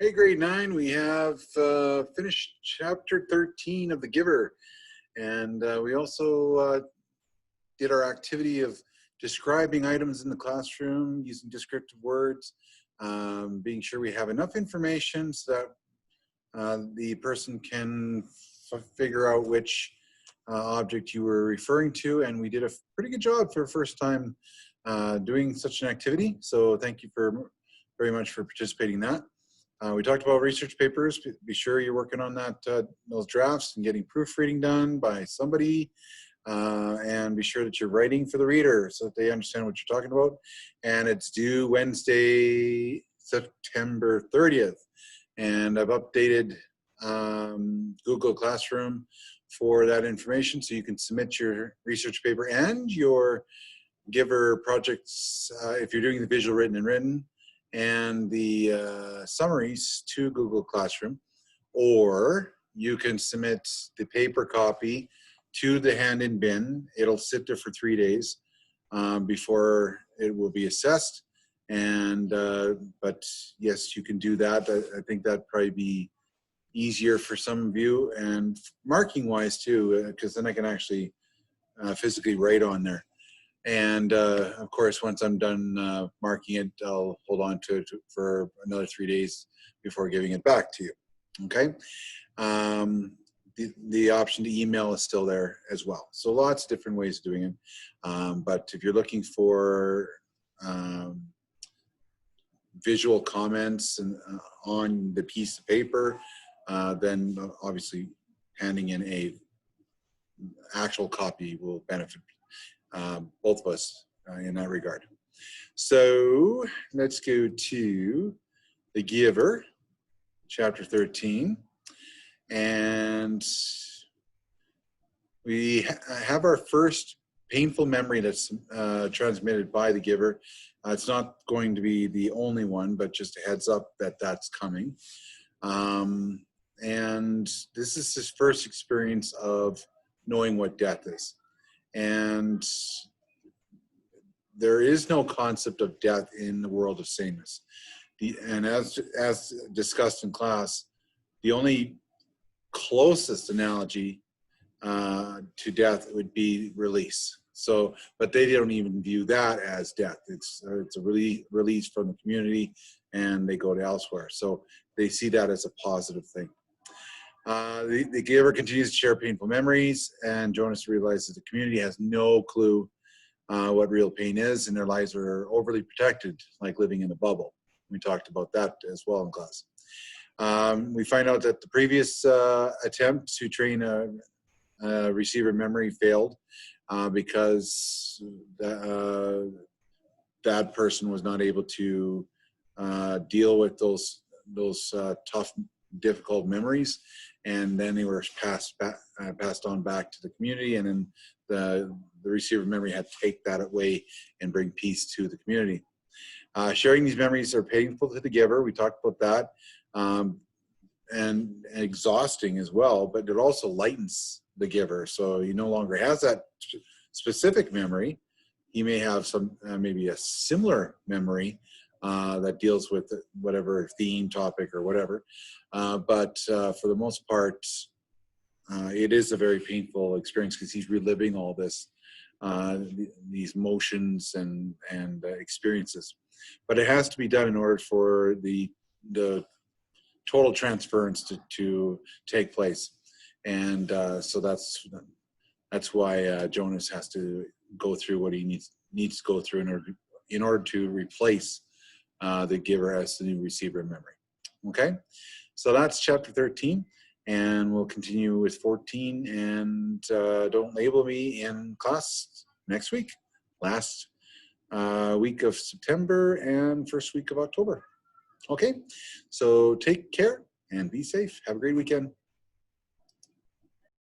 Hey, grade 9, we have finished chapter 13 of The Giver. And we also did our activity of describing items in the classroom using descriptive words, being sure we have enough information so that the person can figure out which object you were referring to. And we did a pretty good job for a first time doing such an activity. So thank you very much for participating in that. We talked about research papers. Be sure you're working on those drafts and getting proofreading done by somebody. And be sure that you're writing for the reader so that they understand what you're talking about. And it's due Wednesday, September 30th. And I've updated Google Classroom for that information, so you can submit your research paper and your Giver projects if you're doing the visual, written, and written, and the summaries to Google Classroom, or you can submit the paper copy to the hand-in bin. It'll sit there for 3 days before it will be assessed. And but yes, you can do that. I think that'd probably be easier for some of you, and marking wise too, because then I can actually physically write on there. And of course, once I'm done marking it, I'll hold on to it for another 3 days before giving it back to you. Okay. The option to email is still there as well. So lots of different ways of doing it. But if you're looking for visual comments on the piece of paper, then obviously handing in a actual copy will benefit both of us in that regard. So let's go to The Giver, chapter 13. And we have our first painful memory that's transmitted by the giver. It's not going to be the only one, but just a heads up that that's coming. And this is his first experience of knowing what death is. And there is no concept of death in the world of sameness. And as discussed in class, the only closest analogy to death would be release. So, but they don't even view that as death. It's a release from the community, and they go to elsewhere. So they see that as a positive thing. The giver continues to share painful memories, and Jonas realizes the community has no clue what real pain is, and their lives are overly protected, like living in a bubble. We talked about that as well in class. We find out that the previous attempt to train a receiver memory failed because that person was not able to deal with those tough, difficult memories, and then they were passed on back to the community, and then the receiver memory had to take that away and bring peace to the community. Sharing these memories are painful to the giver. We talked about that. And exhausting as well, but it also lightens the giver. So he no longer has that specific memory. He may have some, maybe a similar memory that deals with whatever theme, topic, or whatever. But for the most part, it is a very painful experience because he's reliving all this, these motions and experiences. But it has to be done in order for the total transference to take place. And so that's why Jonas has to go through what he needs to go through in order to replace the giver as the new receiver in memory. Okay, so that's chapter 13, and we'll continue with 14. And don't label me in class next week, last week of September and first week of October. Okay, so take care and be safe. Have a great weekend.